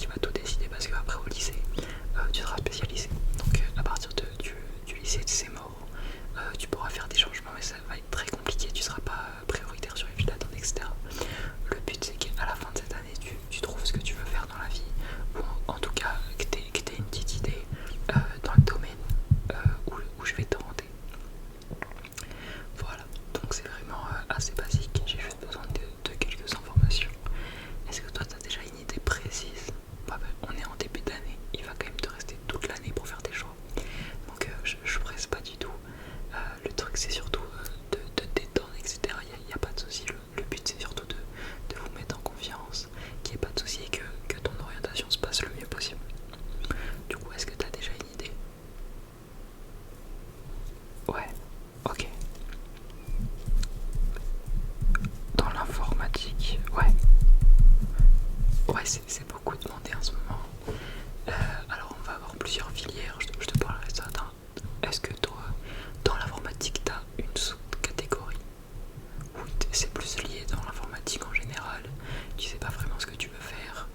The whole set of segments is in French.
va tout décider parce qu'après au lycée, tu seras spécialisé. Donc à partir du lycée, c'est mort. Tu pourras faire des changements, mais ça va être très compliqué. Tu seras pas prioritaire sur les files d'attente, etc. Le but, c'est qu'à la fin de cette année, tu trouves ce que tu veux faire dans la vie, ou en tout cas que tu aies une petite idée dans le domaine où je vais t'orienter. Voilà, donc c'est vraiment assez basique. J'ai juste besoin de quelques informations. Est-ce que toi, tu as déjà une idée précise? Bah, on est en début d'année, il va quand même te rester toute l'année pour faire tes choix. Donc je presse pas du tout. Le truc, c'est surtout de te détendre, etc. Il n'y a pas de souci. Le but, c'est surtout de vous mettre en confiance, qu'il n'y ait pas de souci et que ton orientation se passe le mieux possible. Du coup, est-ce que tu as déjà une idée? Ouais, ok. Dans l'informatique, ouais. Ouais, c'est beaucoup demandé en ce moment. Alors, on va avoir plusieurs filières, je te parlerai de ça. Est-ce que toi, dans l'informatique, tu as une sous-catégorie? Ou c'est plus lié dans l'informatique en général? Tu sais pas vraiment ce que tu veux faire?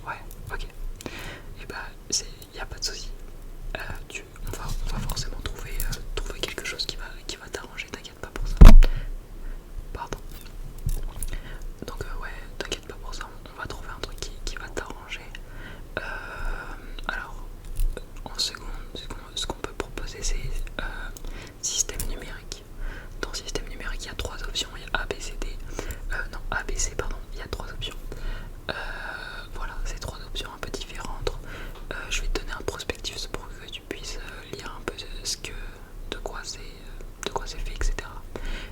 Ouais, ok. Et bah, y a pas de souci. On va forcément trouver quelque chose qui va t'arranger, t'inquiète pas pour ça. Pardon. Donc ouais, t'inquiète pas pour ça, on va trouver un truc qui va t'arranger. Alors, en seconde, ce qu'on peut proposer, c'est système numérique. Dans système numérique, il y a trois options, il y a A, B, C, D. Non, A, B, C, pardon, il y a trois options. Voilà, c'est trois options un peu différentes. Je vais te donner un prospectus pour que tu puisses lire un peu de quoi c'est fait, etc.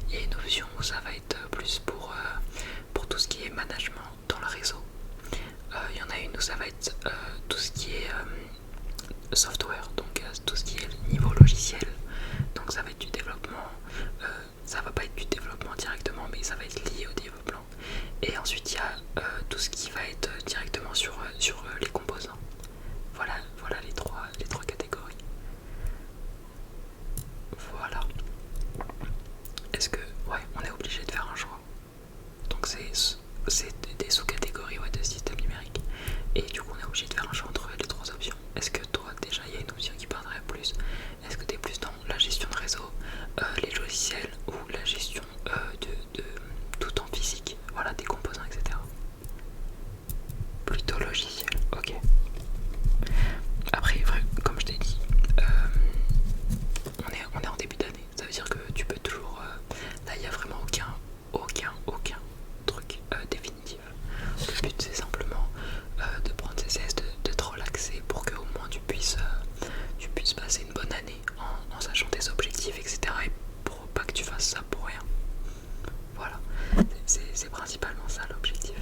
Il y a une option où ça va être plus pour tout ce qui est management dans le réseau. Il y en a une où ça va être tout ce qui est software, donc tout ce qui est niveau logiciel. Donc ça va être du développement. Ça va pas être du développement directement, mais ça va être lié au développement. Et ensuite il y a tout ce qui va être directement sur les composants. Voilà les trois catégories. Voilà. Est-ce que ouais, on est obligé de faire un choix. Donc c'est des sous-catégories ouais, de système numérique. Et du coup on est obligé de faire un choix entre les trois options. Est-ce que toi déjà il y a une option qui parlerait plus? Est-ce que tu es plus dans la gestion de réseau, les logiciels ou la gestion de tout en physique, voilà des composants, etc. Plutôt logiciel, ok. Après, comme je t'ai dit, on est en début d'année. Ça veut dire que tu peux toujours. Là, il n'y a vraiment aucun truc définitif. Le but, c'est simplement de prendre ces cesses, de te relaxer pour que au moins tu puisses passer une bonne année en sachant tes objectifs, etc. Et pour pas que tu fasses ça pour rien. Voilà, c'est principalement ça l'objectif.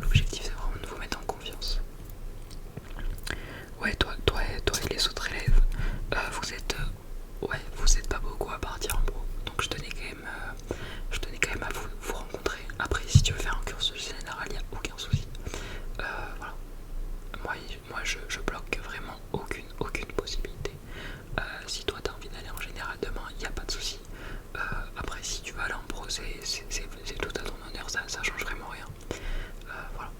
L'objectif, c'est vraiment de vous mettre en confiance. Ouais, toi et les autres élèves, vous êtes pas beaucoup à partir en pro, donc je tenais quand même à vous rencontrer. Après, si tu veux faire un cursus général, il n'y a aucun souci. Voilà. Moi je bloque vraiment aucune possibilité. Si toi t'as envie d'aller en général demain, il n'y a pas de souci. Après, si tu veux aller en pro, c'est tout à ton honneur, ça change vraiment rien. Voilà.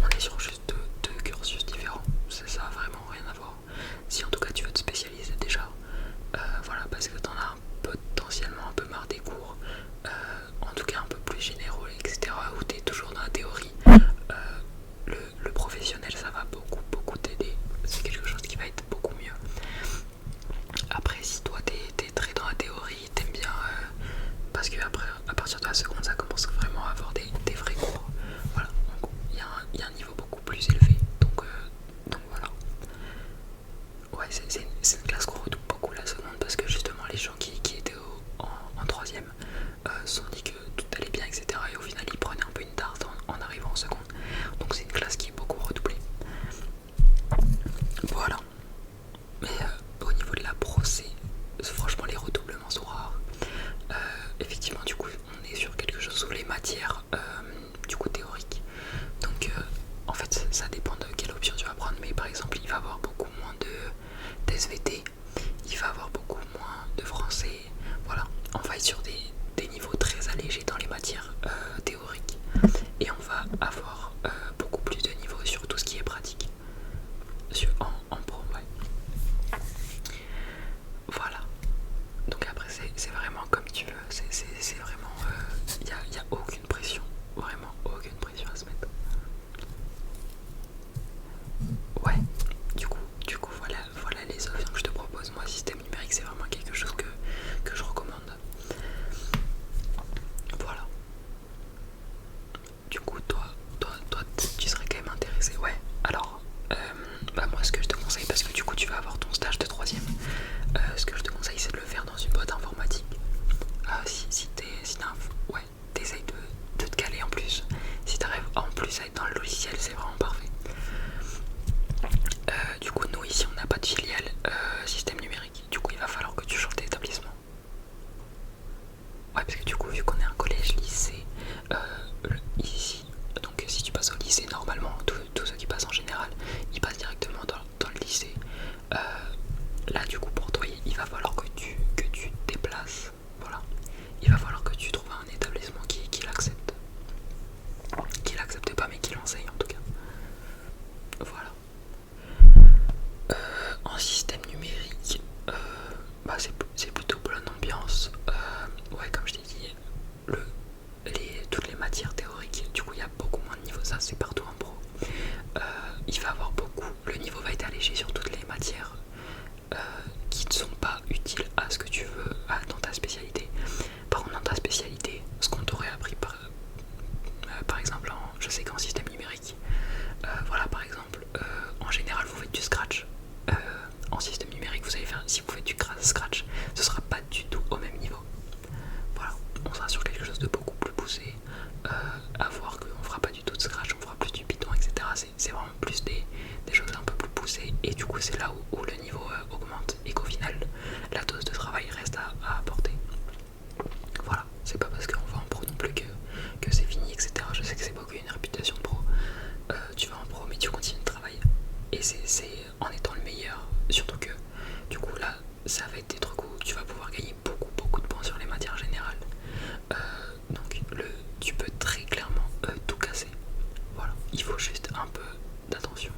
On est sur juste deux cursus différents, ça a vraiment rien à voir. Si en tout cas tu veux te spécialiser déjà, voilà, parce que t'en as potentiellement un peu marre des cours, en tout cas un peu plus généraux, etc., où t'es toujours dans la théorie, le professionnel ça va beaucoup t'aider, c'est quelque chose qui va être beaucoup mieux. Après, si toi t'es très dans la théorie, t'aimes bien, parce que après, à partir de la seconde, ça commence vraiment à avoir des vrais cours. Voilà, il y a un niveau beaucoup plus élevé. Donc voilà. Ouais, c'est une classe qu'on redouble beaucoup la seconde parce que justement les gens qui étaient en troisième se sont dit que tout allait bien, etc. Et au final, ils prenaient un peu une tarte en arrivant en seconde. Donc c'est une classe qui est beaucoup redoublée. Voilà. Mais au niveau de la procès, franchement les redoublements sont rares. Effectivement, du coup on est sur quelque chose où les matières du coup théoriques. Donc en fait ça dépend de quelle option tu vas prendre. Mais par exemple il va y avoir beaucoup moins de SVT, il va y avoir beaucoup moins de français. Voilà, on va être sur des niveaux très allégés dans les matières théoriques. Et on va avoir beaucoup plus de niveaux sur tout ce qui est il va avoir beaucoup, le niveau va être allégé sur toutes les matières qui ne sont pas utiles à ce que tu veux dans ta spécialité. Par contre, dans ta spécialité, ce qu'on t'aurait appris par exemple, je sais qu'en système numérique, voilà, par exemple, en général, vous faites du scratch. En système numérique, vous allez faire, si vous faites du scratch, ce sera pas du tout au même niveau. Voilà, on sera sur quelque chose de beaucoup plus poussé. À voir qu'on fera pas du tout de scratch, on fera plus du Python, etc. C'est vraiment plus des choses un peu plus poussées, et du coup, c'est là où le niveau augmente et qu'au final, la dose de travail reste à apporter. Voilà, c'est pas parce qu'on va en pro non plus que c'est fini, etc. Je sais que c'est beaucoup une réputation de pro. Tu vas en pro, mais tu continues de travailler. Et c'est en étant le meilleur, surtout que du coup là, ça va être des trucs où tu vas pouvoir gagner beaucoup de points sur les matières générales. Donc tu peux très clairement tout casser. Voilà, il faut juste un peu d'attention.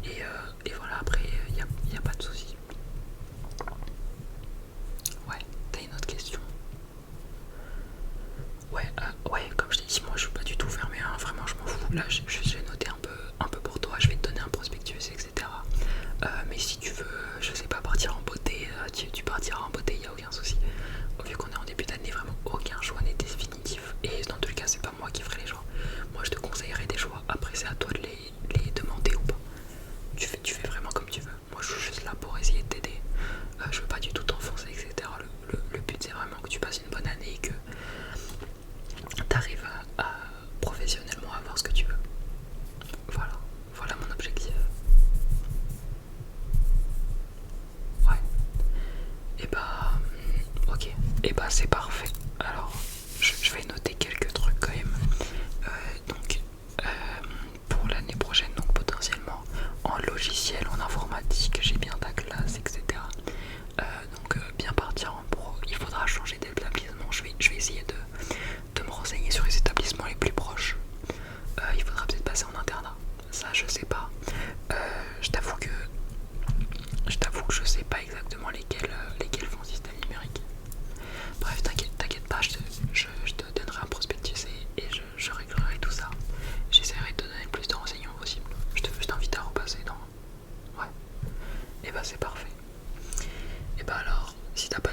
Et voilà, après, il n'y a pas de souci. Ouais, t'as une autre question? Ouais, comme je t'ai dit, moi je suis pas du tout fermé, hein, vraiment je m'en fous. Là j'ai noté un peu pour toi, je vais te donner un prospectus, etc. Mais si tu veux, je sais pas, partir en beauté, tu partiras en beauté, il n'y a aucun souci. Vu qu'on est en début d'année, vraiment aucun choix n'est définitif. Et dans tous les cas, c'est pas moi qui ferai les choix. Moi je te conseillerais des choix, après c'est à toi de les demander ou pas. Tu fais vraiment comme tu veux. Moi je suis juste là pour essayer de t'aider. Je veux pas du tout t'enfoncer, etc. Le but c'est vraiment que tu passes une bonne année et que t'arrives à professionnellement avoir ce que tu veux. Voilà mon objectif. Ouais. Et bah, ok. Et bah c'est parfait. Alors, je vais noter quelques trucs quand même. Donc, pour l'année prochaine, donc potentiellement en logiciel, en informatique, j'ai bien ta classe, etc. Donc bien partir en pro. Il faudra changer d'établissement. Je vais essayer de me renseigner sur les établissements les plus proches. Il faudra peut-être passer en internat. Ça, je sais pas. Je t'avoue que je sais pas exactement lesquels font système numérique. Bref, t'inquiète pas, je te donnerai un prospectus et je réglerai tout ça. J'essaierai de te donner le plus de renseignements possible. Je t'invite à repasser dans... Ouais. Et bah c'est parfait. Et bah alors, si t'as pas